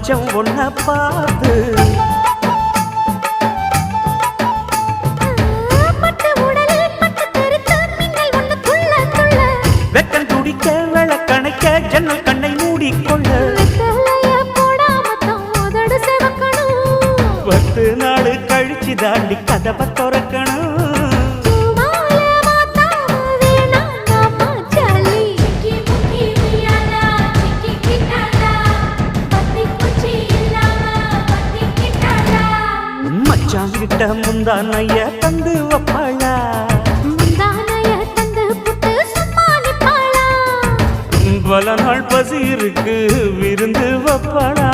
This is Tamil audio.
மச்சம் ஒன்ன பார்த்து வெக்கம் துடிக்க விளக்கணைக்க ஜன்னல் கண்ணை மூடிக்கொள்ள 10 நாள் கழிச்சு தாண்டி கதவை திறக்கணும். மச்சாங்கிட்ட முந்தானைய தந்து வப்பாளா, பல நாள் பசி இருக்கு விருந்து வப்பாளா.